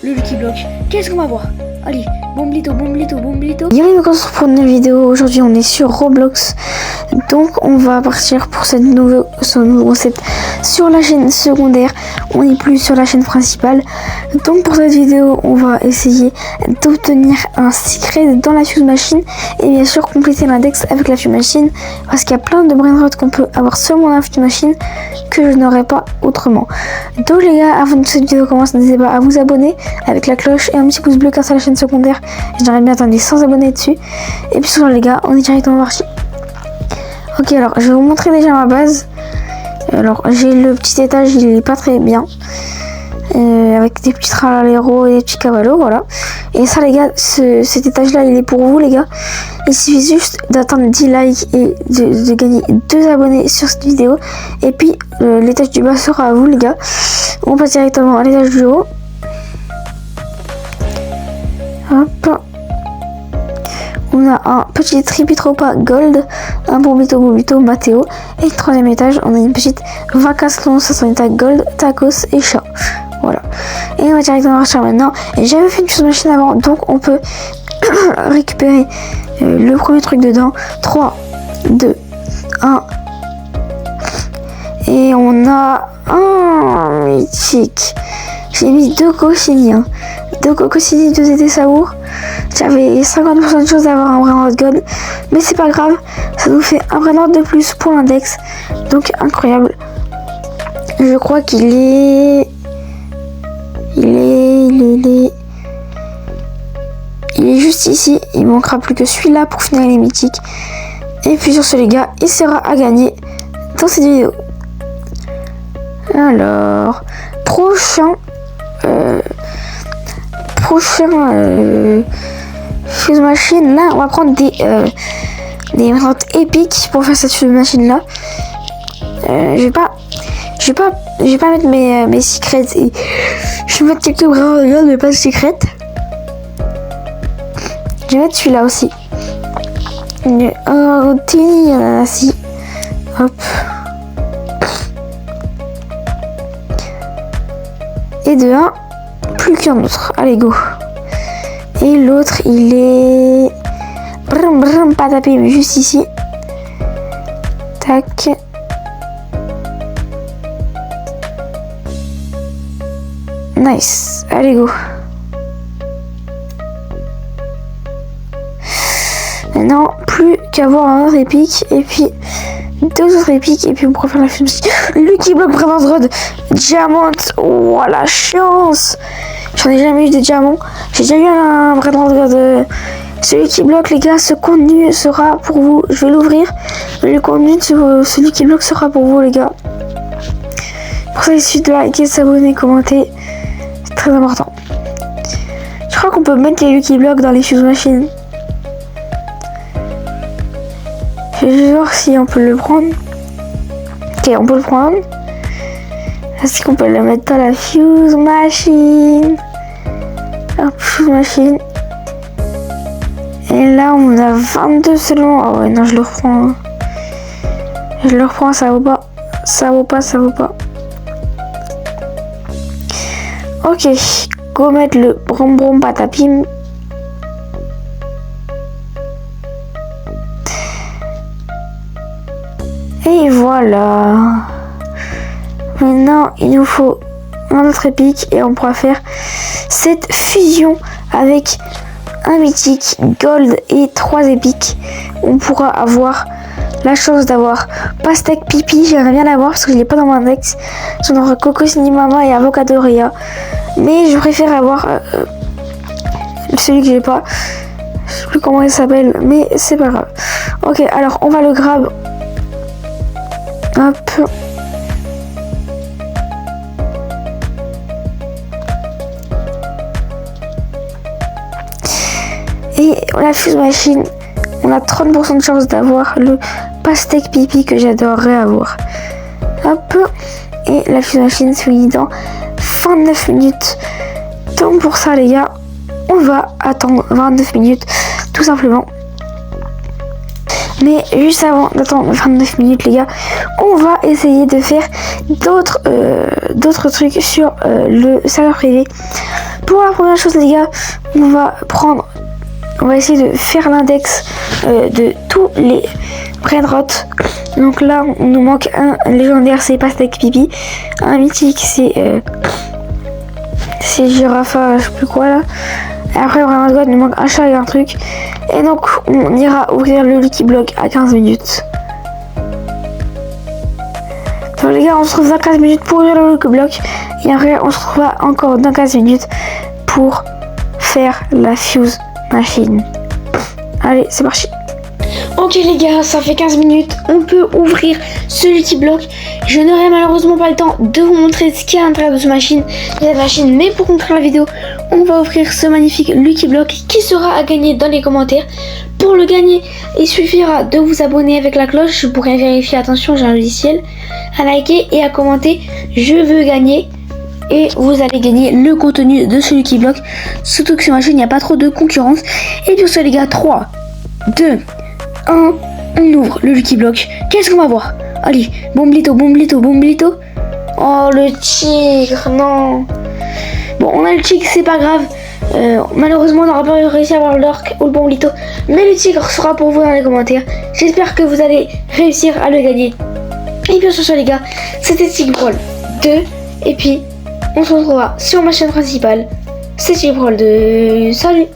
le Lucky Block. Qu'est-ce qu'on va voir? Allez, bomblito. Bienvenue pour une nouvelle vidéo. Aujourd'hui on est sur Roblox. Donc on va partir pour cette nouvelle recette sur la chaîne secondaire. On n'est plus sur la chaîne principale. Donc pour cette vidéo on va essayer d'obtenir un secret dans la fuse machine. Et bien sûr compléter l'index avec la fuse machine. Parce qu'il y a plein de brainrot qu'on peut avoir seulement dans la fuse machine que je n'aurais pas autrement. Donc les gars, avant que cette vidéo commence, n'hésitez pas à vous abonner avec la cloche et un petit pouce bleu car c'est la chaîne secondaire. J'aimerais bien atteindre les 100 abonnés dessus. Et puis sur les gars, on est directement parti. Ok, alors je vais vous montrer déjà ma base. Alors j'ai le petit étage, il est pas très bien. Avec des petits tralaléros et des petits cavalos, voilà. Et ça les gars, cet étage là il est pour vous les gars. Il suffit juste d'atteindre 10 likes et de gagner 2 abonnés sur cette vidéo. Et puis l'étage du bas sera à vous les gars. On passe directement à l'étage du haut. Hop. On a un petit tripitropa gold, un bombito Matteo. Et le troisième étage, on a une petite vacaslon 500 état gold, tacos et chat. Voilà. Et on va directement partir maintenant. Et j'avais fait une fuse machine avant, donc on peut récupérer le premier truc dedans. 3, 2, 1. Et on a un mythique. J'ai mis 2 cochini. 2 cochini, 2 étés saour. J'avais 50% de chance d'avoir un brainrot gold. Mais c'est pas grave. Ça nous fait un brainrot de plus pour l'index. Donc incroyable. Je crois qu'il est... Il est juste ici. Il manquera plus que celui-là pour finir les mythiques. Et puis sur ce les gars, il sera à gagner dans cette vidéo. Alors, prochain fuse machine, là on va prendre des ventes épiques pour faire cette fuse machine là. Je vais pas mettre mes secrets. Je vais mettre quelques brainrot mais pas de secrets. Je vais mettre celui-là aussi. Un tiny ananasi. Hop. Et de un, plus qu'un autre. Allez, go. Et l'autre, il est... pas tapé, mais juste ici. Tac. Nice. Allez, go. Maintenant, plus qu'avoir un autre épique. Et puis... 2 autres épiques et puis on pourra faire la film. Lucky Block brainrot diamant. Oh la chance. J'en ai jamais eu de diamant. J'ai déjà eu un brainrot de ce Lucky Block les gars. Ce contenu sera pour vous. Je vais l'ouvrir. Le contenu de ce Lucky Block sera pour vous les gars. Pour ça il suffit de liker, s'abonner, commenter. C'est très important. Je crois qu'on peut mettre les Lucky Block dans les fuse machines. Je vais voir si on peut le prendre. Ok, on peut le prendre. Est-ce qu'on peut le mettre dans la fuse machine? Hop, fuse machine. Et là, on a 22 seulement. Ah ouais, non, je le reprends. Je le reprends, ça vaut pas. Ça vaut pas. Ok, go mettre le brom patapim. Et voilà. Maintenant, il nous faut un autre épique et on pourra faire cette fusion avec un mythique gold et 3 épiques. On pourra avoir la chance d'avoir pastèque pipi. J'aimerais bien l'avoir parce que je l'ai pas dans mon index. J'en aurai coco mama et avocadoria. Mais je préfère avoir celui que j'ai pas. Je sais plus comment il s'appelle, mais c'est pas grave. Ok, alors on va le grab. Hop. Et la fuse machine, on a 30% de chance d'avoir le pastèque pipi que j'adorerais avoir. Hop. Et la fuse machine se finit dans 29 minutes. Donc pour ça les gars, on va attendre 29 minutes tout simplement. Mais juste avant d'attendre 29 minutes les gars, on va essayer de faire d'autres trucs sur le serveur privé. Pour la première chose, les gars, on va essayer de faire l'index de tous les brainrots. Donc là, on nous manque un légendaire, c'est Pastèque Pipi. Un mythique, c'est Girafa, je sais plus quoi là. Et après, vraiment, il nous manque un chat et un truc. Et donc, on ira ouvrir le Lucky Block à 15 minutes. Donc les gars, on se retrouve dans 15 minutes pour ouvrir le Lucky Block. Et après, on se retrouve encore dans 15 minutes pour faire la Fuse Machine. Allez, c'est parti. Ok les gars, ça fait 15 minutes, on peut ouvrir ce Lucky Block. Je n'aurai malheureusement pas le temps de vous montrer ce qu'il y a à l'intérieur de cette machine, mais pour conclure la vidéo, on va ouvrir ce magnifique Lucky Block qui sera à gagner dans les commentaires. Pour le gagner, il suffira de vous abonner avec la cloche pour vérifier, attention j'ai un logiciel, à liker et à commenter je veux gagner. Et vous allez gagner le contenu de ce Lucky Block, surtout que sur ma chaîne il n'y a pas trop de concurrence. Et puis ça les gars, 3, 2, 1, on ouvre le Lucky Block. Qu'est-ce qu'on va voir? Allez, bomblito, bomblito, bomblito. Oh, le tigre, non. Bon, on a le tigre, c'est pas grave. Malheureusement, on n'aura pas réussi à avoir l'orque ou le bomblito. Mais le tigre sera pour vous dans les commentaires. J'espère que vous allez réussir à le gagner. Et bien sûr, ça, les gars, c'était Tigre Brawl 2. Et puis, on se retrouvera sur ma chaîne principale. C'est Tigre Brawl 2. Salut!